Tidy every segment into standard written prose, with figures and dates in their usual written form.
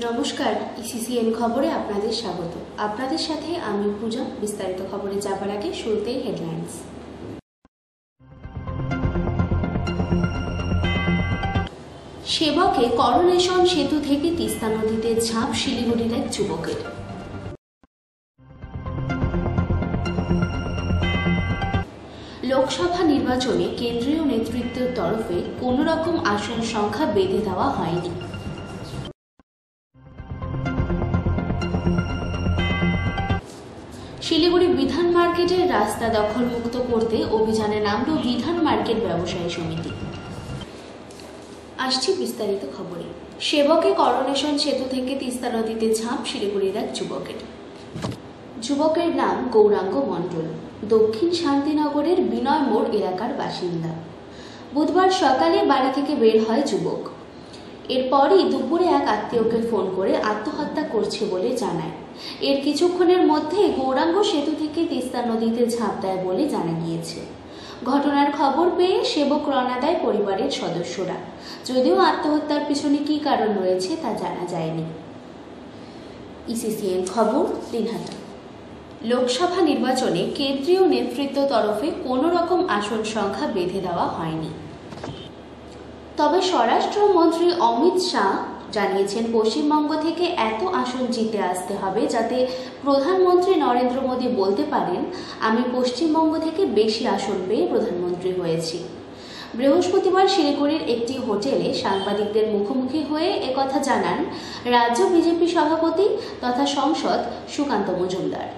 নমস্কার, ইসিসিএন খবরে আপনাদের স্বাগত। আপনাদের সাথে আমি পূজা। বিস্তারিত খবরে যাবার আগে শুরুতেই হেডলাইন্স। সেবকে করোনেশন সেতু থেকে তিস্তা নদীতে ঝাঁপ শিলিগুড়ির এক যুবকের। লোকসভা নির্বাচনে কেন্দ্রীয় নেতৃত্বের তরফে কোনো রকম আসন সংখ্যা বেঁধে দেওয়া হয়নি। শিলিগুড়ি বিধান মার্কেটের রাস্তা দখলমুক্ত করতে অভিযানে নামল বিধান মার্কেট ব্যবসায়ী সমিতি। আসছি বিস্তারিত খবরে। সেবকে করোনেশন সেতু থেকে তিস্তা নদীতে ঝাঁপ শিলিগুড়ির এক যুবকের নাম গৌরাঙ্গ মণ্ডল, দক্ষিণ শান্তিনগরের বিনয় মোড় এলাকার বাসিন্দা। বুধবার সকালে বাড়ি থেকে বের হয় যুবক। এরপরই দুপুরে এক আত্মীয়কে ফোন করে আত্মহত্যা করছে বলে জানায়। এর কিছুক্ষণের মধ্যে গৌরাঙ্গ সেতু থেকে তিস্তা নদীতে ঝাঁপ দেয় বলে জানা গিয়েছে। ঘটনার খবর পেয়ে সেবক রওনা দেয় পরিবারের সদস্যরা। যদিও আত্মহত্যার পিছনে কী কারণ রয়েছে তা জানা যায়নি। ইসিসিএন খবর দিনহাটা। লোকসভা নির্বাচনে কেন্দ্রীয় নেতৃত্ব তরফে কোনো রকম আসন সংখ্যা বেঁধে দেওয়া হয়নি। তবে স্বরাষ্ট্রমন্ত্রী অমিত শাহ জানিয়েছেন, পশ্চিমবঙ্গ থেকে এত আসন জিতে আসতে হবে যাতে প্রধানমন্ত্রী নরেন্দ্র মোদী বলতে পারেন, আমি পশ্চিমবঙ্গ থেকে বেশি আসন পেয়ে প্রধানমন্ত্রী হয়েছি। বৃহস্পতিবার শিলিগুড়ির একটি হোটেলে সাংবাদিকদের মুখোমুখি হয়ে একথা জানান রাজ্য বিজেপি সভাপতি তথা সাংসদ সুকান্ত মজুমদার।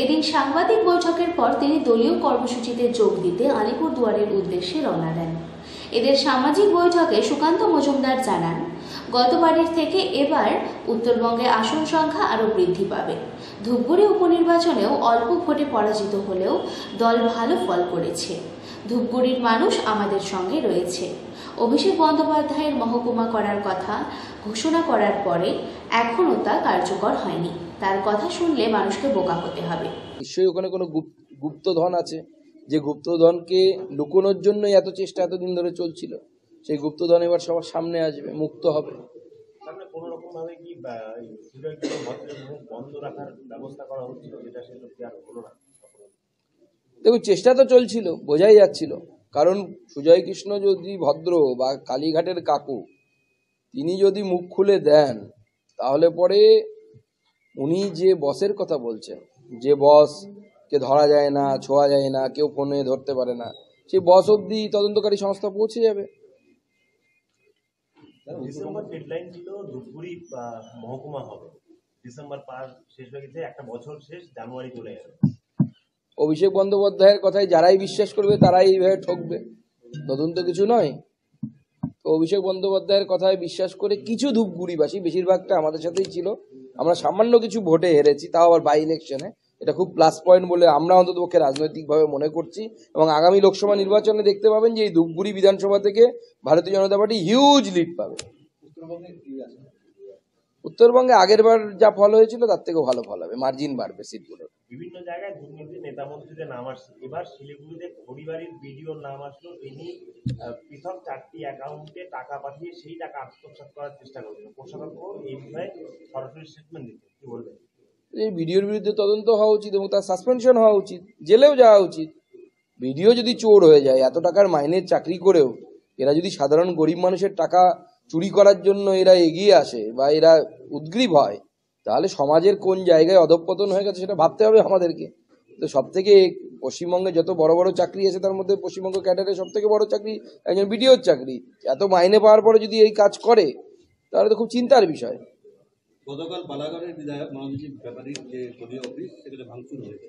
এদিন সাংবাদিক বৈঠকের পর তিনি দলীয় কর্মসূচিতে যোগ দিতে আলিপুরদুয়ারের উদ্দেশ্যে রওনা দেন। এদের সামাজিক বৈঠকে সুকান্ত মজুমদার জানান, গতবারের থেকে এবার উত্তরবঙ্গে আসন সংখ্যা আরও বৃদ্ধি পাবে। ধূপগুড়ি উপনির্বাচনেও অল্প ভোটে পরাজিত হলেও দল ভালো ফল করেছে। ধূপগুড়ির মানুষ আমাদের সঙ্গে রয়েছে। অভিষেক বন্দ্যোপাধ্যায়ের মহকুমা করার কথা ঘোষণা করার পরে এখনও তা কার্যকর হয়নি। তার কথা শুনলে মানুষকে বোকা হতে হবে। নিশ্চয়ই ওখানে কোনো গুপ্তধন আছে, যে গুপ্তধনকে লুকোনোর জন্যই এত চেষ্টা এতদিন ধরে চলছিল। সেই গুপ্তধন এবার সবার সামনে আসবে, মুক্ত হবে। কোনো রকম ভাবে কি বন্ধ রাখার ব্যবস্থা করা হচ্ছিল, যেটা সেটা কি আর হলো না? দেখুন, চেষ্টা তো চলছিল, বোঝাই যাচ্ছিল। কারণ সুজয় কৃষ্ণ যদি ভদ্র বা কালীঘাটের কাকু, তিনি যদি মুখ খুলে দেন, তাহলে পরে উনি যে বসের কথা বলছেন, যে বসকে ধরা যায় না, ছোঁয়া যায় না, কেউ ফোনে ধরতে পারে না, সেই বস অব্দি তদন্তকারী সংস্থা পৌঁছে যাবে। ডিসেম্বর ডেডলাইন ছিল ধূপগুড়ি মহকুমা হবে, ডিসেম্বর পার শেষ হয়ে গেছে, একটা বছর শেষ, জানুয়ারি চলে গেল। অভিষেক বন্দ্যোপাধ্যায়ের কথায় যারাই বিশ্বাস করবে তারাই এইভাবে ঠকবে, নতুন তো কিছু নয়। তো অভিষেক বন্দ্যোপাধ্যায়ের কথায় বিশ্বাস করে কিছু ধূপগুড়িবাসী, বেশিরভাগটা আমাদের সাথেই ছিল, আমরা সামান্য কিছু ভোটে হেরেছি, তাও আবার বাই ইলেকশনে, এটা খুব প্লাস পয়েন্ট বলে আমরা অন্ততপক্ষে রাজনৈতিকভাবে মনে করছি। এবং আগামী লোকসভা নির্বাচনে দেখতে পাবেন যে এই ধূপগুড়ি বিধানসভা থেকে ভারতীয় জনতা পার্টি হিউজ লিড পাবে। উত্তরবঙ্গে আগের বার যা ফল হয়েছিল তার থেকেও ভালো ফল হবে, মার্জিন বাড়বে সিটগুলোর। বিভিন্ন জায়গায় দুর্নীতি নেতা মন্ত্রীদের নাম আসছে, এবার শিলিগুড়িতে পরিবারের ভিডিওর নাম আসলো। তিনি পৃথক 4টি অ্যাকাউন্টে টাকা পাঠিয়ে সেই টাকা আত্মসাৎ করার চেষ্টা করছেন। প্রশাসক এই বিষয়ে সরাসরি স্টেটমেন্ট দিচ্ছে, কি বলবেন? এই ভিডিওর বিরুদ্ধে তদন্ত হওয়া উচিত এবং তার সাসপেনশন হওয়া উচিত, জেলেও যাওয়া উচিত। ভিডিও যদি চোর হয়ে যায়, এত টাকার মাইনের চাকরি করেও এরা যদি সাধারণ গরিব মানুষের টাকা চুরি করার জন্য এরা এগিয়ে আসে বা এরা উদ্গ্রীব হয়, তাহলে সমাজের কোন জায়গায় অধঃপতন হয়ে গেছে সেটা ভাবতে হবে আমাদেরকে। তো সব থেকে পশ্চিমবঙ্গে যত বড় বড় চাকরি আছে তার মধ্যে পশ্চিমবঙ্গ ক্যাডারের সব থেকে বড় চাকরি একজন বিডিওর চাকরি। এত মাইনে পাওয়ার পরে যদি এই কাজ করে তাহলে তো খুব চিন্তার বিষয়। গতকাল বালাগড়ের বিধায়ক মনোজিৎ ব্যাপারীর যে দলীয় অফিস, সেখানে ভাঙচুর হয়েছে।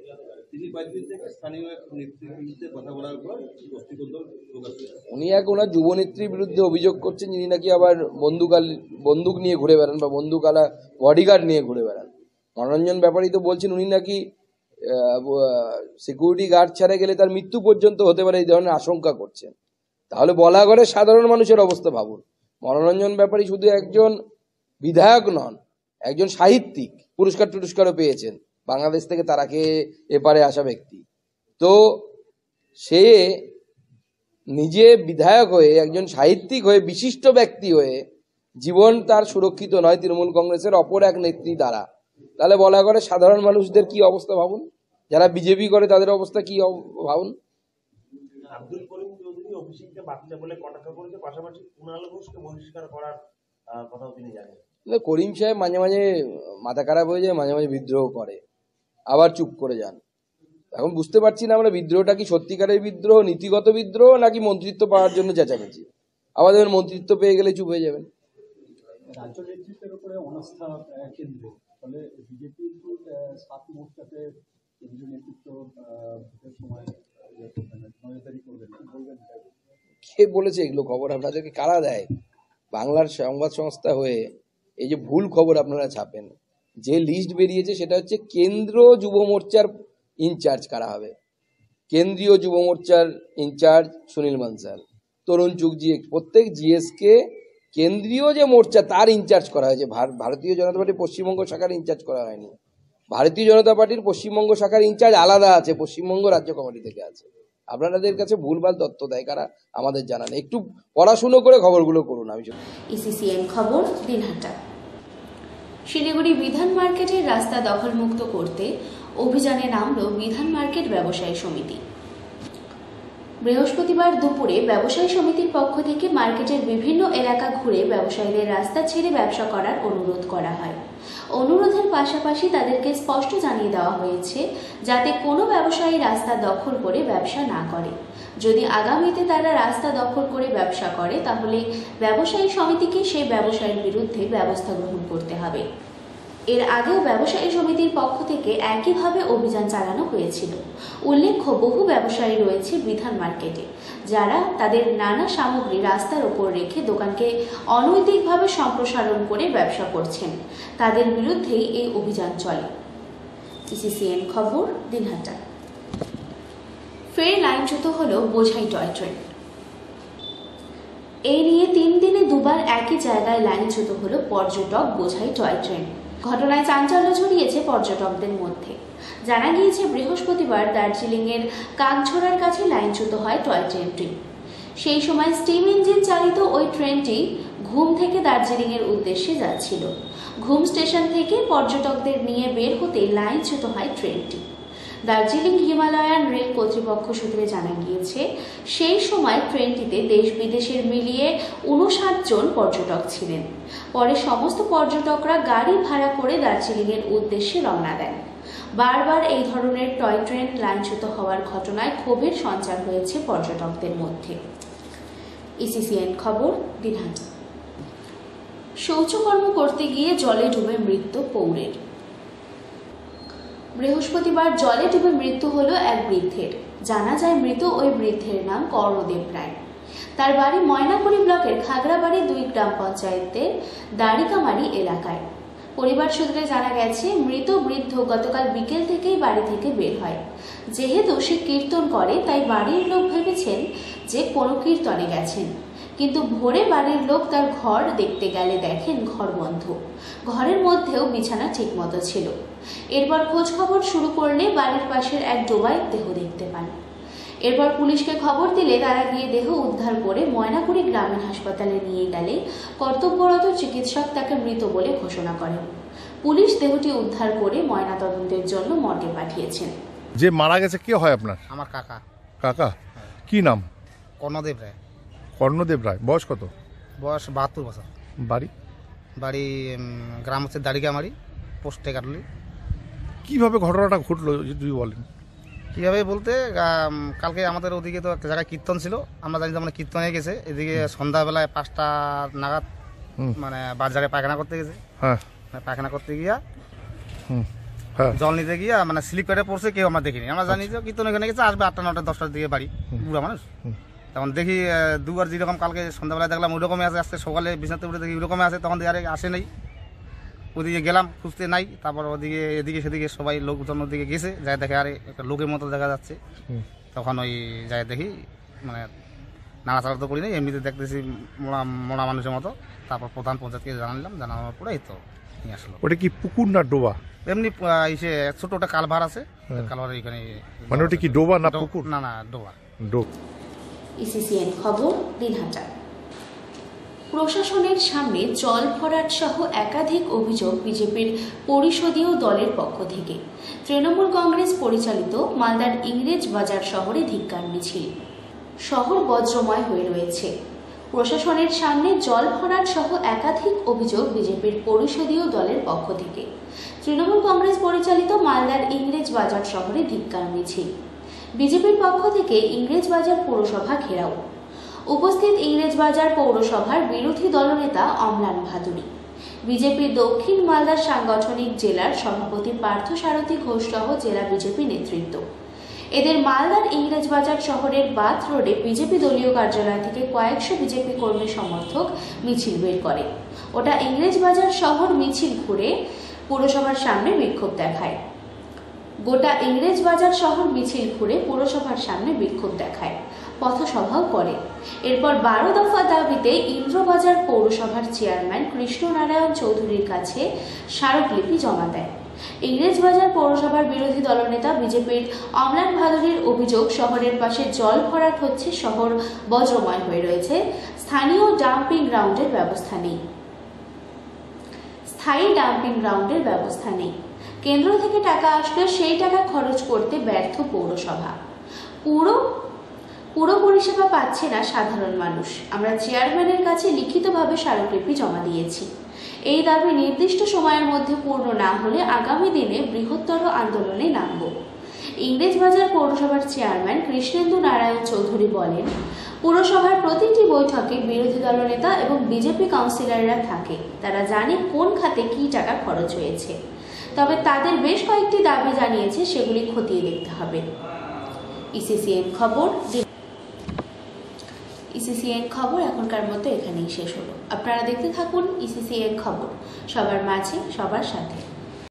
তিনি কয়েকদিন থেকে স্থানীয় এক নেত্রীর বিরুদ্ধে কথা বলার পর উনি এক ওনার যুবনেত্রীর বিরুদ্ধে অভিযোগ করছেন, যিনি নাকি আবার বন্দুক নিয়ে ঘুরে বেড়ান বা বন্দুকালা বডিগার্ড নিয়ে ঘুরে বেড়ান। মনোরঞ্জন ব্যাপারী তো বলছেন উনি নাকি সিকিউরিটি গার্ড ছাড়া গেলে তার মৃত্যু পর্যন্ত হতে পারে, এই ধরনের আশঙ্কা করছেন। তাহলে বলাগড়ের সাধারণ মানুষের অবস্থা ভাবুন। মনোরঞ্জন ব্যাপারী শুধু একজন বিধায়ক নন, একজন সাহিত্যিক, পুরস্কারও পেয়েছেন বাংলাদেশ থেকে তারাকে এপারে আসা ব্যক্তি। তো সে নিজে বিধায়ক হয়ে, একজন সাহিত্যিক হয়ে, বিশিষ্ট ব্যক্তি হয়ে জীবন তার সুরক্ষিত নয় তৃণমূল কংগ্রেসের অপর এক নেত্রী দ্বারা, তাহলে বলা করে সাধারণ মানুষদের কি অবস্থা ভাবুন, যারা বিজেপি করে তাদের অবস্থা কি ভাবুন। আব্দুল করিম চৌধুরী অভিষেককে বাচ্চা বলে কটাক্ষ করেছে, পাশাপাশি কুণাল ঘোষকে বহিষ্কার করার কথাও তিনি জানেন। করিম সাহেব মাঝে মাঝে মাথা খারাপ হয়ে যায়, মাঝে মাঝে বিদ্রোহ করে, আবার চুপ করে যান। এখন বুঝতে পারছি না আমরা বিদ্রোহটা কি সত্যিকারের বিদ্রোহ, নীতিগত বিদ্রোহ, নাকি মন্ত্রিত্ব পাওয়ার জন্য চেঁচামেচি। আমাদের মন্ত্রিত্ব পেয়ে গেলে চুপ হয়ে যাবেন। রাজ্য নেতৃত্বের উপরে অনাস্থা কেন্দ্রে, ফলে বিজেপির 7 মোর্চাতে কেন্দ্রীয় নেতৃত্ব ভোটের সময় নজরদারি করবেন, বলবেন কে বলেছে এগুলো খবর আপনাদেরকে? কারা দেয়? বাংলার সংবাদ সংস্থা হয়ে এই যে ভুল খবর আপনারা ছাপেন। যে লিস্ট বেরিয়েছে সেটা হচ্ছে কেন্দ্র যুব মোর্চার ইনচার্জ কারা হবে। কেন্দ্রীয় যুব মোর্চার ইনচার্জ সুনীল বানসাল, তরুণ চুগজি, প্রত্যেক জিএসকে কেন্দ্রীয় যে মোর্চা তার ইনচার্জ করা হয়েছে। ভারতীয় জনতা পার্টির পশ্চিমবঙ্গ শাখার ইনচার্জ করা হয়নি। ভারতীয় জনতা পার্টির পশ্চিমবঙ্গ শাখার ইনচার্জ আলাদা আছে, পশ্চিমবঙ্গ রাজ্য কমিটি থেকে আছে। আপনাদের কাছে ভুলভাল তথ্য দেয় কারা আমাদের জানা নেই। একটু পড়াশুনো করে খবরগুলো করুন। আমি ইসিসিএন খবর দিনহাটা। শিলিগুড়ি বিধান মার্কেটের রাস্তা দখলমুক্ত করতে অভিযানে নামল বিধান মার্কেট ব্যবসায়ী সমিতি। বৃহস্পতিবার দুপুরে ব্যবসায়ী সমিতির পক্ষ থেকে মার্কেটের বিভিন্ন এলাকা ঘুরে ব্যবসায়ীদের রাস্তা ছেড়ে ব্যবসা করার অনুরোধ করা হয়। অনুরোধের পাশাপাশি তাদেরকে স্পষ্ট জানিয়ে দেওয়া হয়েছে যাতে কোনো ব্যবসায়ী রাস্তা দখল করে ব্যবসা না করে। যদি আগামীতে তারা রাস্তা দখল করে ব্যবসা করে তাহলে ব্যবসায়ী সমিতিকে সেই ব্যবসায়ীর বিরুদ্ধে ব্যবস্থা গ্রহণ করতে হবে। এর আগেও ব্যবসায়ী সমিতির পক্ষ থেকে একইভাবে অভিযান চালানো হয়েছিল। উল্লেখ্য, বহু ব্যবসায়ী রয়েছে বিধান মার্কেটে যারা তাদের নানা সামগ্রী রাস্তার ওপর রেখে দোকানকে অনৈতিকভাবে সম্প্রসারণ করে ব্যবসা করছেন। তাদের বিরুদ্ধেই এই অভিযান চলে। ইসিসিএন খবর দিনহাটা। ফের লাইনচ্যুত হল বোঝাই টয় ট্রেন। এই নিয়ে 3 দিনে দুবার একই জায়গায় লাইনচ্যুত হল পর্যটক বোঝাই টয় ট্রেন। ঘটনায় চাঞ্চল্য ছড়িয়েছে পর্যটকদের মধ্যে। জানা গিয়েছে বৃহস্পতিবার দার্জিলিংয়ের কাকঝোড়ার কাছে লাইনচ্যুত হয় টয় ট্রেনটি। সেই সময় স্টিম ইঞ্জিন চালিত ওই ট্রেনটি ঘুম থেকে দার্জিলিংয়ের উদ্দেশ্যে যাচ্ছিল। ঘুম স্টেশন থেকে পর্যটকদের নিয়ে বের হতে লাইনচ্যুত হয় ট্রেনটি। দার্জিলিং হিমালয়ান রেল কর্তৃপক্ষ সূত্রে জানা গিয়েছে সেই সময় ট্রেনটিতে দেশ বিদেশের মিলিয়ে 59 জন পর্যটক ছিলেন। পরে সমস্ত পর্যটকরা গাড়ি ভাড়া করে দার্জিলিংয়ের উদ্দেশ্যে রওনা দেন। বারবার এই ধরনের টয় ট্রেন লাইনচ্যুত হওয়ার ঘটনায় ক্ষোভের সঞ্চার হয়েছে পর্যটকদের মধ্যে। ইসিসিএন খবর দিনহাটা। শৌচকর্ম করতে গিয়ে জলে ডুবে মৃত্যু পৌরের। বৃহস্পতিবার জলে ডুবে মৃত্যু হলো এক বৃদ্ধের। জানা যায় মৃত ওই বৃদ্ধের নাম কর্ণদেব রায়। তার বাড়ি ময়নাগুড়ি ব্লকের খাগড়াবাড়ি 2 গ্রাম পঞ্চায়েতের দাড়িকামারি এলাকায়। পরিবার সূত্রে জানা গেছে মৃত বৃদ্ধ গতকাল বিকেল থেকেই বাড়ি থেকে বের হয়। যেহেতু সে কীর্তন করে তাই বাড়ির লোক ভেবেছেন যে কোনো কীর্তনে গেছেন, কিন্তু ভোরে বাড়ির লোক তার ঘর দেখতে গেলে দেখেন ঘর বন্ধ। ঘরের মধ্যেও বিছানা ঠিকমতো ছিল। এরপর খোঁজ খবর শুরু করলে বাড়ির পাশের এক ডোবায় দেহ দেখতে পান। এরপর পুলিশকে খবর দিলে তারা গিয়ে দেহ উদ্ধার করে ময়নাগুড়ি গ্রামীণ হাসপাতালে নিয়ে গেলে কর্তব্যরত চিকিৎসক তাকে মৃত বলে ঘোষণা করেন। পুলিশ দেহটি উদ্ধার করে ময়নাতদন্তের জন্য মর্গে পাঠিয়েছেন। যে মারা গেছে কে হয় আপনার? আমার কাকা। কাকা কি নাম? কর্ণদেব রায়। কর্ণদেব রায়। বয়স কত? বয়স 72 বছর। বাড়ি? বাড়ি গ্রাম হচ্ছে দাড়িকামারি, পোস্ট টেকারলি। কিভাবে ঘটনাটা ঘটলো যদি বলেন? কীভাবে বলতে, কালকে আমাদের ওদিকে তো একটা জায়গায় কীর্তন ছিল, আমরা জানি মানে কীর্তন হয়ে গেছে। এদিকে সন্ধ্যাবেলায় 5টা নাগাদ মানে বাজারে পায়খানা করতে গেছে। হ্যাঁ, পায়খানা করতে গিয়া হ্যাঁ, জল নিতে গিয়া মানে স্লিপ কেটে পড়ছে, কেউ আমরা দেখিনি। আমরা জানি যে কীর্তন এখানে গেছে, আসবে 8টা 9টা 10টার দিকে বাড়ি, বুড়া মানুষ। তখন দেখি দুবার যেরকম কালকে সন্ধ্যাবেলায় দেখলাম ওই রকমই আছে, আসতে সকালে বিছানাতে উঠে দেখি ওই রকমই আছে। তখন আরে আসে নেই, ওদিকে গেলাম খুঁজতে নাই। তারপর ওদিকে এদিকে সেদিকে সবাই লোকজন ওদিকে গেছে, যাই দেখে আরে একটা লোকের মতো দেখা যাচ্ছে। তখন ওই যাই দেখি মানে নাড়াচাড়া তো করি নাই, এমনিতে দেখতেছি মোড়া মানুষের মতো। তারপর প্রধান পঞ্চায়েতকে জানালাম, জানানোর পরে এই তো নিয়ে আসলো। ওটা কি পুকুর না ডোবা? এমনি এসে ছোট একটা কালভার আছে, কালভারের এখানে। মানে ওটা কি ডোবা না পুকুর? না না, ডোবা। ইসিসিএন খবর দিনহাটা। প্রশাসনের সামনে জল ভরাট সহ একাধিক অভিযোগ বিজেপির পরিষদীয় দলের পক্ষ থেকে। তৃণমূল কংগ্রেস পরিচালিত মালদার ইংরেজ বাজার শহরে ধিক্কার মিছিল। শহর বজ্রময় হয়ে রয়েছে। প্রশাসনের সামনে জল ভরাট সহ একাধিক অভিযোগ বিজেপির পরিষদীয় দলের পক্ষ থেকে। তৃণমূল কংগ্রেস পরিচালিত মালদার ইংরেজ বাজার শহরে ধিক্কার মিছিল। বিজেপির পক্ষ থেকে ইংরেজ বাজার পৌরসভা ঘেরাও। উপস্থিত ইংরেজবাজার পৌরসভার বিরোধী দলনেতা অম্লান ভাদুড়ী, বিজেপির দক্ষিণ মালদা সাংগঠনিক জেলার সভাপতি পার্থসারথী ঘোষ সহ জেলা বিজেপি নেতৃত্ব। এদের মালদার ইংরেজবাজার শহরের বাথ রোডে বিজেপি দলীয় কার্যালয় থেকে কয়েকশো বিজেপি কর্মী সমর্থক মিছিল বের করে। ওটা ইংরেজবাজার শহর মিছিল ঘুরে পুরসভার সামনে বিক্ষোভ দেখায়। গোটা ইংরেজবাজার শহর মিছিল ঘুরে পুরসভার সামনে বিক্ষোভ দেখায়, পথসভাও করে। এরপর 12 দফা দাবিতে ইন্দ্রবাজার পৌরসভার চেয়ারম্যান কৃষ্ণনারায়ণ চৌধুরীর কাছে স্মারকলিপি জমা দেয়। ইংরেজবাজার পৌরসভার বিরোধী দলনেতা বিজেপির অম্লান ভাদুড়ীর অভিযোগ, শহরের পাশে জল ভরাট হচ্ছে, শহর বজ্রময় হয়ে রয়েছে, স্থানীয় ডাম্পিং গ্রাউন্ডের ব্যবস্থা নেই, স্থায়ী ডাম্পিং গ্রাউন্ডের ব্যবস্থা নেই। কেন্দ্র থেকে টাকা আসলে সেই টাকা খরচ করতে ব্যর্থ পৌরসভা। পুরো পরিষেবা পাচ্ছে না সাধারণ মানুষ। আমরা চেয়ারম্যানের কাছে লিখিতভাবে স্মারকলিপি জমা দিয়েছি। এই দাবি নির্দিষ্ট সময়ের মধ্যে পূর্ণ না হলে আগামী দিনে বৃহত্তর আন্দোলনে নামব। ইংরেজবাজার পৌরসভার চেয়ারম্যান কৃষ্ণেন্দু নারায়ণ চৌধুরী বলেন, পুরসভার প্রতিটি বৈঠকে বিরোধী দলনেতা এবং বিজেপি কাউন্সিলররা থাকে। তারা জানে কোন খাতে কি টাকা খরচ হয়েছে, তবে তাদের বেশ কয়েকটি দাবি জানিয়েছে, সেগুলি খতিয়ে দেখতে হবে। ইসিসিএন খবর এখনকার মতো এখানেই শেষ হলো। আপনারা দেখতে থাকুন ইসিসিএন খবর, সবার মাঝে সবার সাথে।